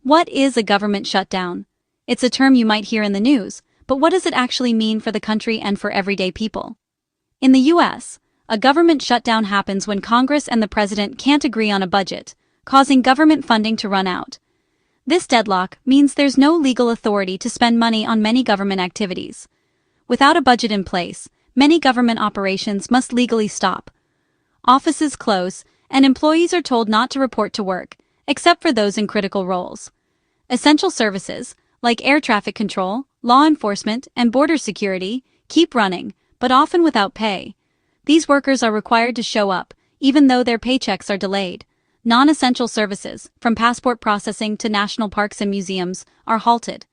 What is a government shutdown? It's a term you might hear in the news, but what does it actually mean for the country and for everyday people? In the U.S., a government shutdown happens when Congress and the president can't agree on a budget, causing government funding to run out. This deadlock means there's no legal authority to spend money on many government activities. Without a budget in place, many government operations must legally stop. Offices close, and employees are told not to report to work, except for those in critical roles. Essential services, like air traffic control, law enforcement, and border security, keep running, but often without pay. These workers are required to show up, even though their paychecks are delayed. Non-essential services, from passport processing to national parks and museums, are halted.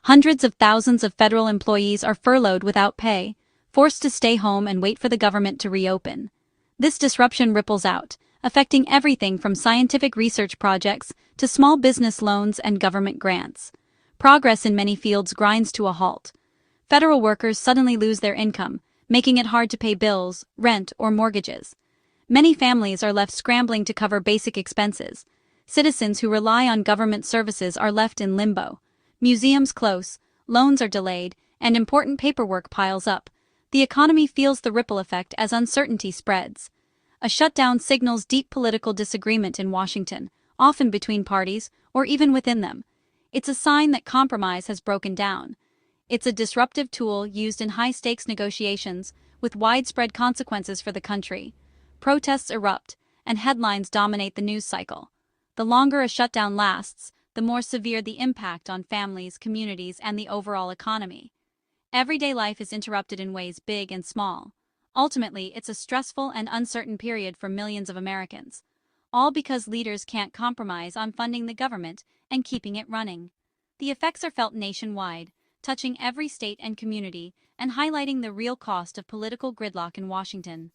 Hundreds of thousands of federal employees are furloughed without pay, forced to stay home and wait for the government to reopen. This disruption ripples out, affecting everything from scientific research projects to small business loans and government grants. Progress in many fields grinds to a halt. Federal workers suddenly lose their income, making it hard to pay bills, rent, or mortgages. Many families are left scrambling to cover basic expenses. Citizens who rely on government services are left in limbo. Museums close, loans are delayed, and important paperwork piles up. The economy feels the ripple effect as uncertainty spreads. A shutdown signals deep political disagreement in Washington, often between parties or even within them. It's a sign that compromise has broken down. It's a disruptive tool used in high-stakes negotiations with widespread consequences for the country. Protests erupt, and headlines dominate the news cycle. The longer a shutdown lasts, the more severe the impact on families, communities, and the overall economy. Everyday life is interrupted in ways big and small. Ultimately, it's a stressful and uncertain period for millions of Americans, all because leaders can't compromise on funding the government and keeping it running. The effects are felt nationwide, touching every state and community, and highlighting the real cost of political gridlock in Washington.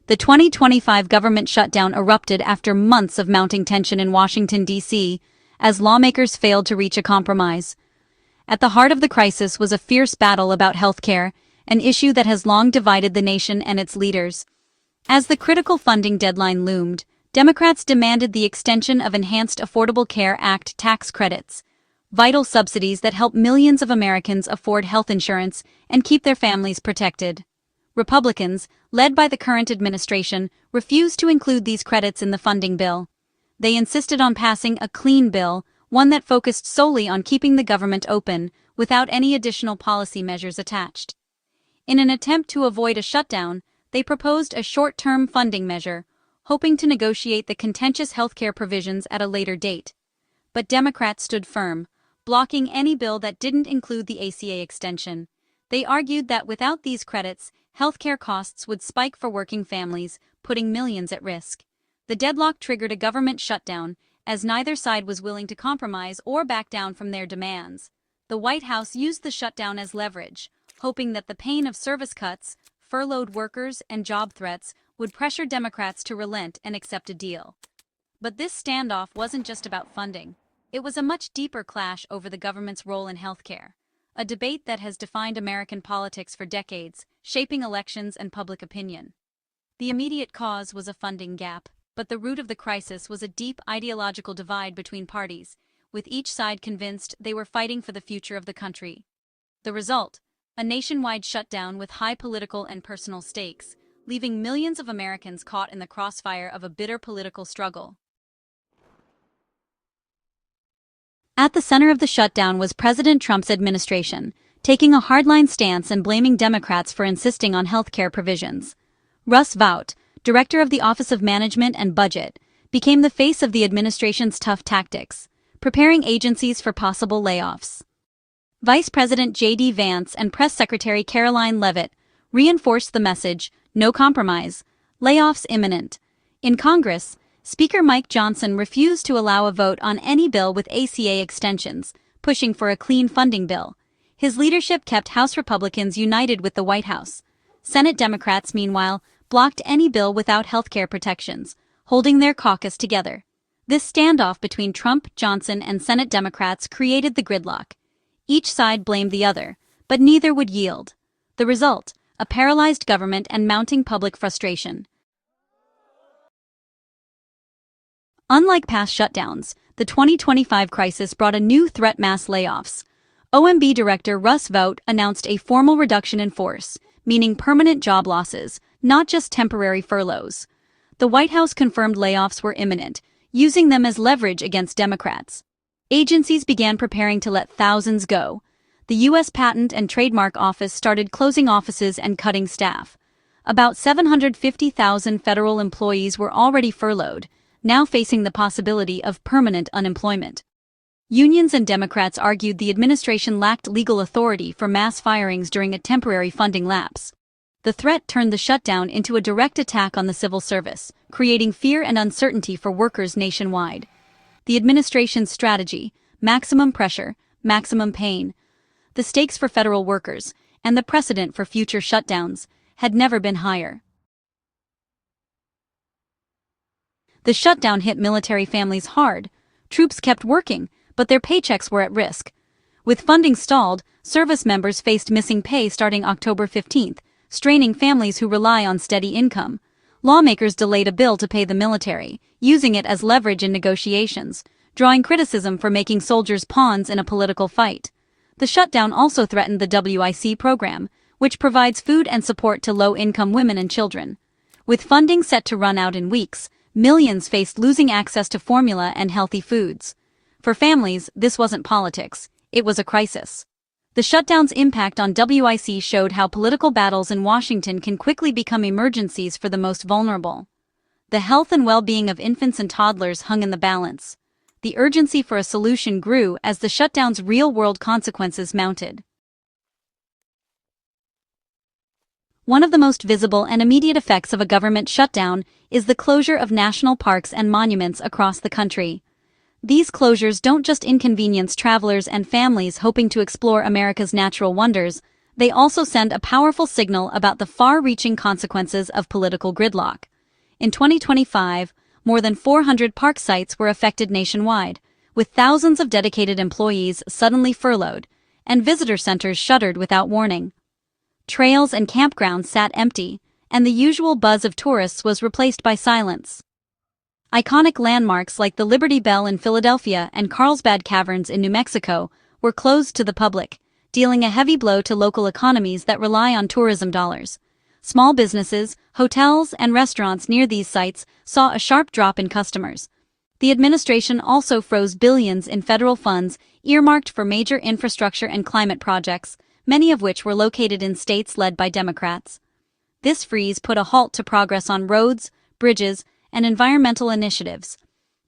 The 2025 government shutdown erupted after months of mounting tension in Washington, D.C., as lawmakers failed to reach a compromise. At the heart of the crisis was a fierce battle about health care, an issue that has long divided the nation and its leaders. As the critical funding deadline loomed, Democrats demanded the extension of Enhanced Affordable Care Act tax credits, vital subsidies that help millions of Americans afford health insurance and keep their families protected. Republicans, led by the current administration, refused to include these credits in the funding bill. They insisted on passing a clean bill, one that focused solely on keeping the government open, without any additional policy measures attached. In an attempt to avoid a shutdown, they proposed a short-term funding measure, hoping to negotiate the contentious healthcare provisions at a later date. But Democrats stood firm, blocking any bill that didn't include the ACA extension. They argued that without these credits, healthcare costs would spike for working families, putting millions at risk. The deadlock triggered a government shutdown, as neither side was willing to compromise or back down from their demands. The White House used the shutdown as leverage, hoping that the pain of service cuts, furloughed workers, and job threats would pressure Democrats to relent and accept a deal. But this standoff wasn't just about funding. It was a much deeper clash over the government's role in healthcare, a debate that has defined American politics for decades, shaping elections and public opinion. The immediate cause was a funding gap, but the root of the crisis was a deep ideological divide between parties, with each side convinced they were fighting for the future of the country. The result: a nationwide shutdown with high political and personal stakes, leaving millions of Americans caught in the crossfire of a bitter political struggle. At the center of the shutdown was President Trump's administration, taking a hardline stance and blaming Democrats for insisting on health care provisions. Russ Vought, director of the Office of Management and Budget, became the face of the administration's tough tactics, preparing agencies for possible layoffs. Vice President J.D. Vance and Press Secretary Caroline Leavitt reinforced the message, no compromise, layoffs imminent. In Congress, Speaker Mike Johnson refused to allow a vote on any bill with ACA extensions, pushing for a clean funding bill. His leadership kept House Republicans united with the White House. Senate Democrats, meanwhile, blocked any bill without health care protections, holding their caucus together. This standoff between Trump, Johnson, and Senate Democrats created the gridlock. Each side blamed the other, but neither would yield. The result: a paralyzed government and mounting public frustration. Unlike past shutdowns, the 2025 crisis brought a new threat: mass layoffs. OMB Director Russ Vought announced a formal reduction in force, meaning permanent job losses, not just temporary furloughs. The White House confirmed layoffs were imminent, using them as leverage against Democrats. Agencies began preparing to let thousands go. The U.S. Patent and Trademark Office started closing offices and cutting staff. About 750,000 federal employees were already furloughed, now facing the possibility of permanent unemployment. Unions and Democrats argued the administration lacked legal authority for mass firings during a temporary funding lapse. The threat turned the shutdown into a direct attack on the civil service, creating fear and uncertainty for workers nationwide. The administration's strategy: maximum pressure, maximum pain. The stakes for federal workers, and the precedent for future shutdowns, had never been higher. The shutdown hit military families hard. Troops kept working, but their paychecks were at risk. With funding stalled, service members faced missing pay starting October 15th, straining families who rely on steady income. Lawmakers delayed a bill to pay the military, using it as leverage in negotiations, drawing criticism for making soldiers pawns in a political fight. The shutdown also threatened the WIC program, which provides food and support to low-income women and children. With funding set to run out in weeks, millions faced losing access to formula and healthy foods. For families, this wasn't politics, it was a crisis. The shutdown's impact on WIC showed how political battles in Washington can quickly become emergencies for the most vulnerable. The health and well-being of infants and toddlers hung in the balance. The urgency for a solution grew as the shutdown's real-world consequences mounted. One of the most visible and immediate effects of a government shutdown is the closure of national parks and monuments across the country. These closures don't just inconvenience travelers and families hoping to explore America's natural wonders, they also send a powerful signal about the far-reaching consequences of political gridlock. In 2025, more than 400 park sites were affected nationwide, with thousands of dedicated employees suddenly furloughed, and visitor centers shuttered without warning. Trails and campgrounds sat empty, and the usual buzz of tourists was replaced by silence. Iconic landmarks like the Liberty Bell in Philadelphia and Carlsbad Caverns in New Mexico were closed to the public, dealing a heavy blow to local economies that rely on tourism dollars. Small businesses, hotels, and restaurants near these sites saw a sharp drop in customers. The administration also froze billions in federal funds earmarked for major infrastructure and climate projects, many of which were located in states led by Democrats. This freeze put a halt to progress on roads, bridges, and environmental initiatives.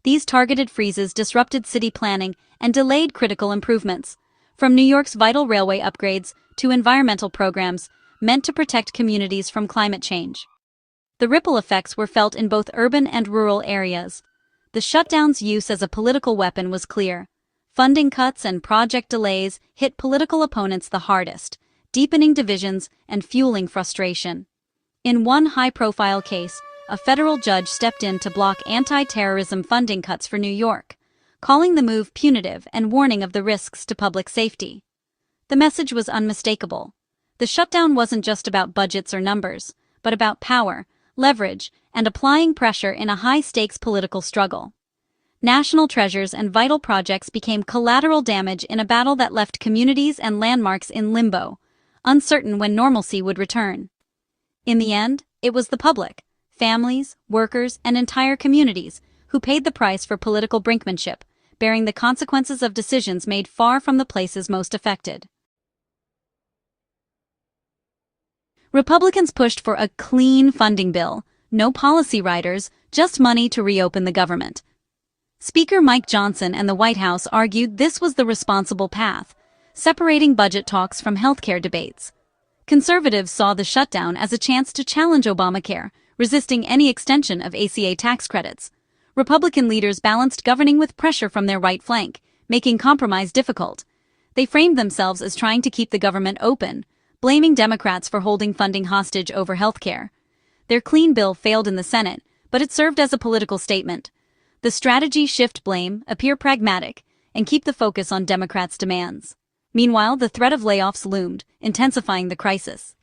These targeted freezes disrupted city planning and delayed critical improvements, from New York's vital railway upgrades to environmental programs meant to protect communities from climate change. The ripple effects were felt in both urban and rural areas. The shutdown's use as a political weapon was clear. Funding cuts and project delays hit political opponents the hardest, deepening divisions and fueling frustration. In one high-profile case, a federal judge stepped in to block anti-terrorism funding cuts for New York, calling the move punitive and warning of the risks to public safety. The message was unmistakable. The shutdown wasn't just about budgets or numbers, but about power, leverage, and applying pressure in a high-stakes political struggle. National treasures and vital projects became collateral damage in a battle that left communities and landmarks in limbo, uncertain when normalcy would return. In the end, it was the public, families, workers, and entire communities who paid the price for political brinkmanship, bearing the consequences of decisions made far from the places most affected. Republicans pushed for a clean funding bill, no policy riders, just money to reopen the government. Speaker Mike Johnson and the White House argued this was the responsible path, separating budget talks from healthcare debates. Conservatives saw the shutdown as a chance to challenge Obamacare, resisting any extension of ACA tax credits. Republican leaders balanced governing with pressure from their right flank, making compromise difficult. They framed themselves as trying to keep the government open, blaming Democrats for holding funding hostage over healthcare. Their clean bill failed in the Senate, but it served as a political statement. The strategy: shift blame, appear pragmatic, and keep the focus on Democrats' demands. Meanwhile, the threat of layoffs loomed, intensifying the crisis.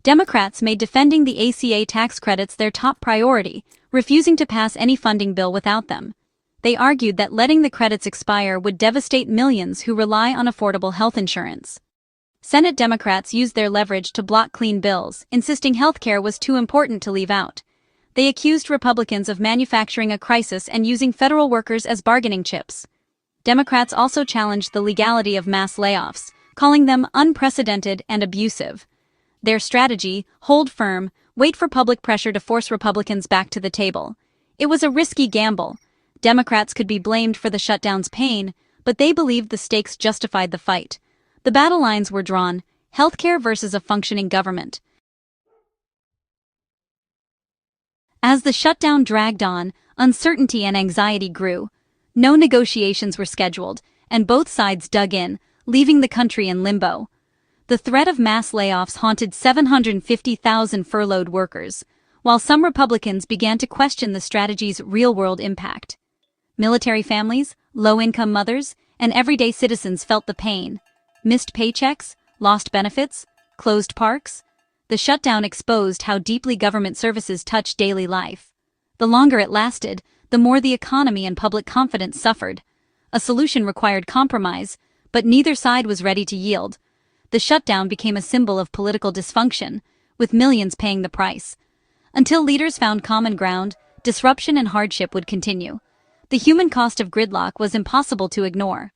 Democrats made defending the ACA tax credits their top priority, refusing to pass any funding bill without them. They argued that letting the credits expire would devastate millions who rely on affordable health insurance. Senate Democrats used their leverage to block clean bills, insisting healthcare was too important to leave out. They accused Republicans of manufacturing a crisis and using federal workers as bargaining chips. Democrats also challenged the legality of mass layoffs, calling them unprecedented and abusive. Their strategy, hold firm, wait for public pressure to force Republicans back to the table. It was a risky gamble. Democrats could be blamed for the shutdown's pain, but they believed the stakes justified the fight. The battle lines were drawn: healthcare versus a functioning government. As the shutdown dragged on, uncertainty and anxiety grew. No negotiations were scheduled, and both sides dug in, leaving the country in limbo. The threat of mass layoffs haunted 750,000 furloughed workers, while some Republicans began to question the strategy's real-world impact. Military families, low-income mothers, and everyday citizens felt the pain. Missed paychecks, lost benefits, closed parks. The shutdown exposed how deeply government services touch daily life. The longer it lasted, the more the economy and public confidence suffered. A solution required compromise, but neither side was ready to yield. The shutdown became a symbol of political dysfunction, with millions paying the price. Until leaders found common ground, disruption and hardship would continue. The human cost of gridlock was impossible to ignore.